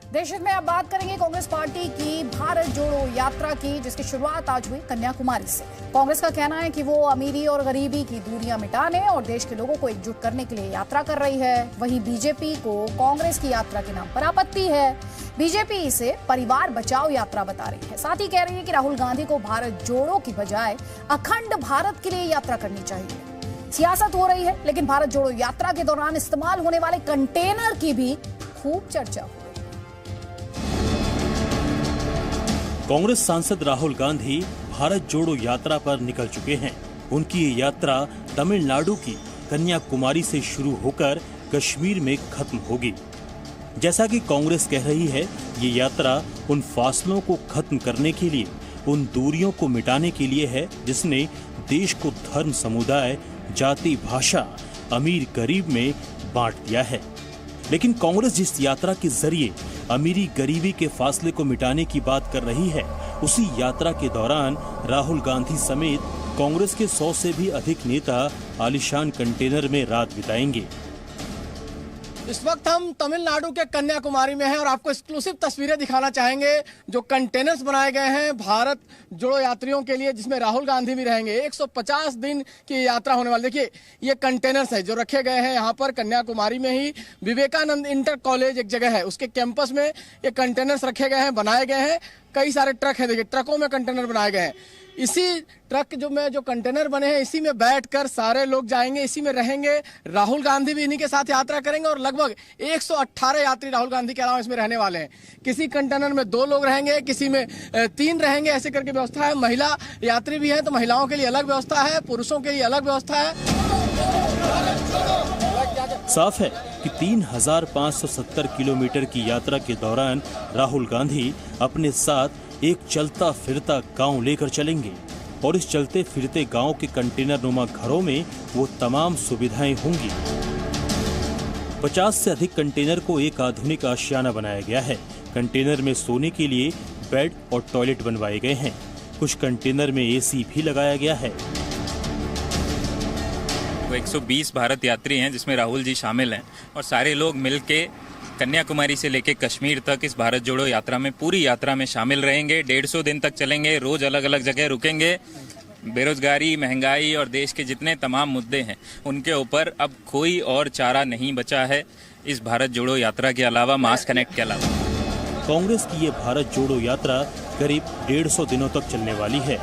देश हित में अब बात करेंगे कांग्रेस पार्टी की भारत जोड़ो यात्रा की, जिसकी शुरुआत आज हुई कन्याकुमारी से। कांग्रेस का कहना है कि वो अमीरी और गरीबी की दूरियां मिटाने और देश के लोगों को एकजुट करने के लिए यात्रा कर रही है। वहीं बीजेपी को कांग्रेस की यात्रा के नाम पर आपत्ति है। बीजेपी इसे परिवार बचाओ यात्रा बता रही है। साथ ही कह रही है कि राहुल गांधी को भारत जोड़ो की बजाय अखंड भारत के लिए यात्रा करनी चाहिए। सियासत हो रही है, लेकिन भारत जोड़ो यात्रा के दौरान इस्तेमाल होने वाले कंटेनर की भी खूब चर्चा हो। कांग्रेस सांसद राहुल गांधी भारत जोड़ो यात्रा पर निकल चुके हैं। उनकी ये यात्रा तमिलनाडु की कन्याकुमारी से शुरू होकर कश्मीर में खत्म होगी। जैसा कि कांग्रेस कह रही है, ये यात्रा उन फासलों को खत्म करने के लिए, उन दूरियों को मिटाने के लिए है जिसने देश को धर्म, समुदाय, जाति, भाषा, अमीर गरीब में बांट दिया है। लेकिन कांग्रेस जिस यात्रा के जरिए अमीरी गरीबी के फासले को मिटाने की बात कर रही है, उसी यात्रा के दौरान राहुल गांधी समेत कांग्रेस के 100 से भी अधिक नेता आलीशान कंटेनर में रात बिताएंगे। इस वक्त हम तमिलनाडु के कन्याकुमारी में हैं और आपको एक्सक्लूसिव तस्वीरें दिखाना चाहेंगे जो कंटेनर्स बनाए गए हैं भारत जोड़ो यात्रियों के लिए, जिसमें राहुल गांधी भी रहेंगे। 150 दिन की यात्रा होने वाली। देखिए, ये कंटेनर्स है जो रखे गए हैं यहाँ पर कन्याकुमारी में ही। विवेकानंद इंटर कॉलेज एक जगह है, उसके कैंपस में ये कंटेनर्स रखे गए हैं, बनाए गए हैं। कई सारे ट्रक है, देखिए ट्रकों में कंटेनर बनाए गए हैं। इसी ट्रक जो कंटेनर बने हैं, इसी में बैठकर सारे लोग जाएंगे, इसी में रहेंगे। राहुल गांधी भी इन्हीं के साथ यात्रा करेंगे और लगभग 118 यात्री राहुल गांधी के अलावा इसमें रहने वाले हैं। किसी कंटेनर में 2 लोग रहेंगे, किसी में 3 रहेंगे, ऐसे करके व्यवस्था है। महिला यात्री भी है तो महिलाओं के लिए अलग व्यवस्था है, पुरुषों के लिए अलग व्यवस्था है। साफ है कि 3570 किलोमीटर की यात्रा के दौरान राहुल गांधी अपने साथ एक चलता फिरता गांव लेकर चलेंगे और इस चलते फिरते गांव के कंटेनर नुमा घरों में वो तमाम सुविधाएं होंगी। 50 से अधिक कंटेनर को एक आधुनिक आशियाना बनाया गया है। कंटेनर में सोने के लिए बेड और टॉयलेट बनवाए गए हैं। कुछ कंटेनर में एसी भी लगाया गया है। 120 भारत यात्री हैं जिसमें राहुल जी शामिल हैं और सारे लोग मिलके कन्याकुमारी से लेकर कश्मीर तक इस भारत जोड़ो यात्रा में, पूरी यात्रा में शामिल रहेंगे। 150 दिन तक चलेंगे, रोज अलग अलग जगह रुकेंगे। बेरोजगारी, महंगाई और देश के जितने तमाम मुद्दे हैं उनके ऊपर अब कोई और चारा नहीं बचा है इस भारत जोड़ो यात्रा के अलावा, मास कनेक्ट के अलावा। कांग्रेस की ये भारत जोड़ो यात्रा करीब 150 दिनों तक चलने वाली है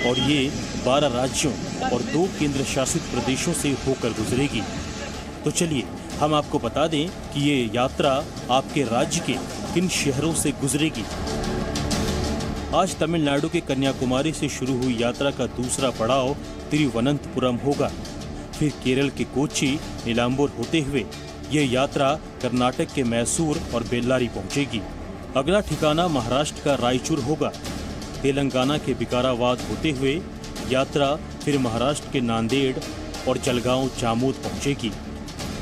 और ये 12 राज्यों और 2 केंद्र शासित प्रदेशों से होकर गुजरेगी। तो चलिए हम आपको बता दें कि ये यात्रा आपके राज्य के किन शहरों से गुजरेगी। आज तमिलनाडु के कन्याकुमारी से शुरू हुई यात्रा का दूसरा पड़ाव तिरुवनंतपुरम होगा। फिर केरल के कोच्चि, नीलांबूर होते हुए ये यात्रा कर्नाटक के मैसूर और बेल्लारी पहुंचेगी। अगला ठिकाना महाराष्ट्र का रायचूर होगा। तेलंगाना के विकाराबाद होते हुए यात्रा फिर महाराष्ट्र के नांदेड़ और जलगांव जामोद पहुंचेगी।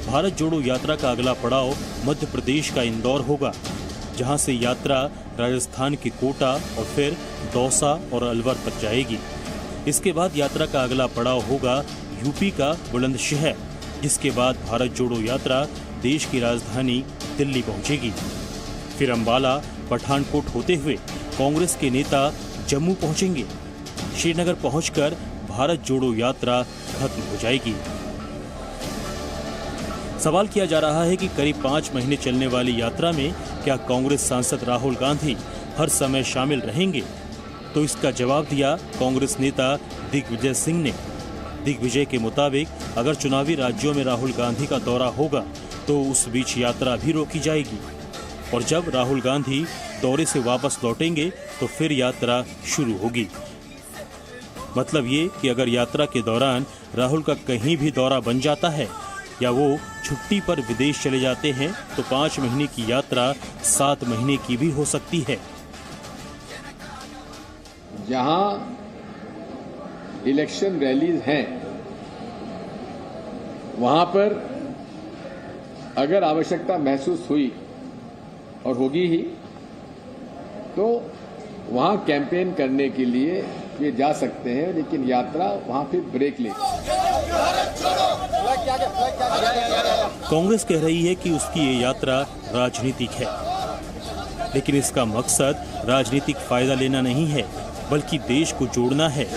भारत जोड़ो यात्रा का अगला पड़ाव मध्य प्रदेश का इंदौर होगा, जहां से यात्रा राजस्थान के कोटा और फिर दौसा और अलवर तक जाएगी। इसके बाद यात्रा का अगला पड़ाव होगा यूपी का बुलंदशहर, जिसके बाद भारत जोड़ो यात्रा देश की राजधानी दिल्ली पहुंचेगी। फिर अंबाला, पठानकोट होते हुए कांग्रेस के नेता जम्मू पहुंचेंगे। श्रीनगर पहुंचकर भारत जोड़ो यात्रा खत्म हो जाएगी। सवाल किया जा रहा है कि करीब 5 महीने चलने वाली यात्रा में क्या कांग्रेस सांसद राहुल गांधी हर समय शामिल रहेंगे? तो इसका जवाब दिया कांग्रेस नेता दिग्विजय सिंह ने। दिग्विजय के मुताबिक अगर चुनावी राज्यों में राहुल गांधी का दौरा होगा तो उस बीच यात्रा भी रोकी जाएगी और जब राहुल गांधी दौरे से वापस लौटेंगे तो फिर यात्रा शुरू होगी। मतलब ये कि अगर यात्रा के दौरान राहुल का कहीं भी दौरा बन जाता है या वो छुट्टी पर विदेश चले जाते हैं तो 5 महीने की यात्रा 7 महीने की भी हो सकती है। जहां इलेक्शन रैलीज हैं वहां पर अगर आवश्यकता महसूस हुई और होगी ही तो वहां कैंपेन करने के लिए ये जा सकते हैं, लेकिन यात्रा वहां फिर ब्रेक लेगी। कांग्रेस कह रही है कि उसकी ये यात्रा राजनीतिक है। लेकिन इसका मकसद राजनीतिक फायदा लेना नहीं है, बल्कि देश को जोड़ना है।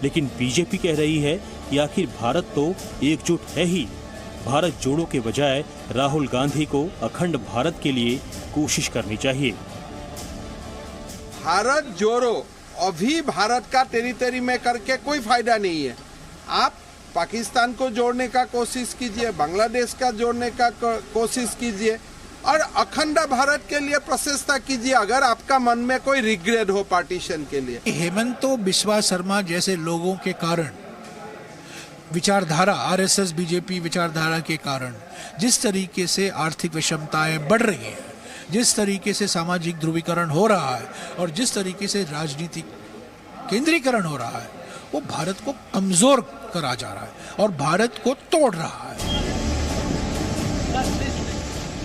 लेकिन बीजेपी कह रही है कि आखिर भारत तो एकजुट है ही। भारत जोड़ो के बजाय राहुल गांधी को अखंड भारत के लिए कोशिश करनी चाहिए। भारत जोड़ो अभी भारत का टेरिटरी में करके कोई फायदा नहीं है। आप पाकिस्तान को जोड़ने का कोशिश कीजिए, बांग्लादेश का जोड़ने का कोशिश कीजिए और अखंड भारत के लिए प्रचेष्टा कीजिए, अगर आपका मन में कोई रिग्रेट हो पार्टीशन के लिए। हेमंत बिस्वा शर्मा जैसे लोगों के कारण, विचारधारा आरएसएस बीजेपी विचारधारा के कारण जिस तरीके से आर्थिक विषमताएं बढ़ रही हैं, जिस तरीके से सामाजिक ध्रुवीकरण हो रहा है और जिस तरीके से राजनीतिक केंद्रीकरण हो रहा है, वो भारत को कमजोर करा जा रहा है और भारत को तोड़ रहा है।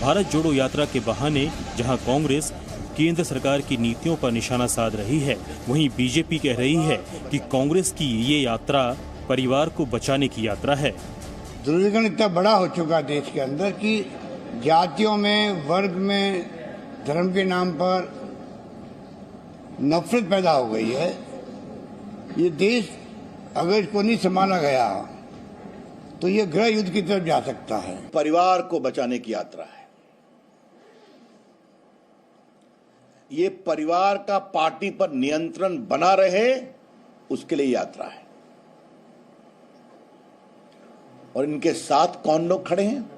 भारत जोड़ो यात्रा के बहाने जहां कांग्रेस केंद्र सरकार की नीतियों पर निशाना साध रही है, वहीं बीजेपी कह रही है कि कांग्रेस की ये यात्रा परिवार को बचाने की यात्रा है। ध्रुवीकरण इतना बड़ा हो चुका देश के अंदर कि जातियों में, वर्ग में, धर्म के नाम पर नफरत पैदा हो गई है। ये देश अगर इसको नहीं संभाला गया तो ये गृह युद्ध की तरफ जा सकता है। परिवार को बचाने की यात्रा है। ये परिवार का पार्टी पर नियंत्रण बना रहे, उसके लिए यात्रा है। और इनके साथ कौन लोग खड़े हैं?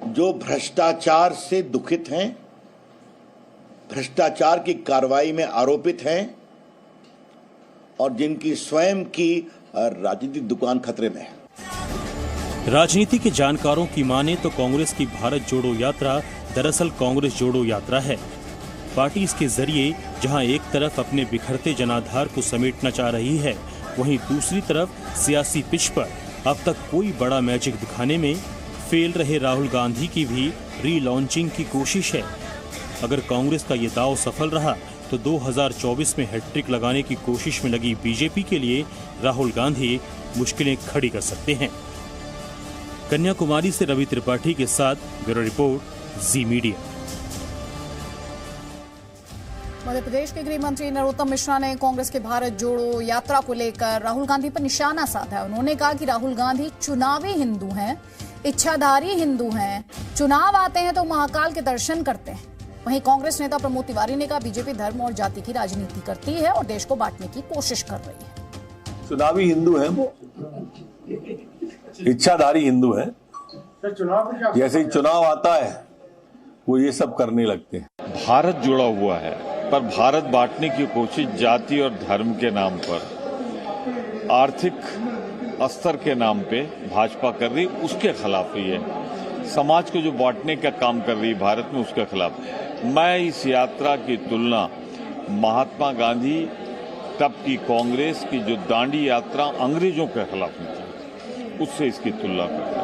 जो भ्रष्टाचार से दुखित हैं, भ्रष्टाचार की कार्रवाई में आरोपित हैं और जिनकी स्वयं की राजनीतिक दुकान खतरे में है। राजनीति के जानकारों की माने तो कांग्रेस की भारत जोड़ो यात्रा दरअसल कांग्रेस जोड़ो यात्रा है। पार्टी इसके जरिए जहां एक तरफ अपने बिखरते जनाधार को समेटना चाह रही है, वहीं दूसरी तरफ सियासी पिच पर अब तक कोई बड़ा मैजिक दिखाने में फेल रहे राहुल गांधी की भी रीलॉन्चिंग की कोशिश है। अगर कांग्रेस का ये दांव सफल रहा तो 2024 में हैट्रिक लगाने की कोशिश में लगी बीजेपी के लिए राहुल गांधी मुश्किलें खड़ी कर सकते हैं। कन्याकुमारी से रवि त्रिपाठी के साथ ब्यूरो रिपोर्ट, जी मीडिया। मध्य प्रदेश के गृह मंत्री नरोत्तम मिश्रा ने कांग्रेस के भारत जोड़ो यात्रा को लेकर राहुल गांधी पर निशाना साधा। उन्होंने कहा कि राहुल गांधी चुनावी हिंदू हैं, इच्छाधारी हिंदू हैं, चुनाव आते हैं तो महाकाल के दर्शन करते हैं। वहीं कांग्रेस नेता प्रमोद तिवारी ने कहा बीजेपी धर्म और जाति की राजनीति करती है और देश को बांटने की कोशिश कर रही है। चुनावी हिंदू हैं वो, इच्छाधारी हिंदू हैं। जैसे ही चुनाव आता है वो ये सब करने लगते हैं। भारत जुड़ा हुआ है, पर भारत बांटने की कोशिश जाति और धर्म के नाम पर, आर्थिक स्तर के नाम पे भाजपा कर रही, उसके खिलाफ ही है। समाज को जो बांटने का काम कर रही है भारत में, उसके खिलाफ। मैं इस यात्रा की तुलना महात्मा गांधी तब की कांग्रेस की जो दांडी यात्रा अंग्रेजों के खिलाफ में थी, उससे इसकी तुलना करता हूं।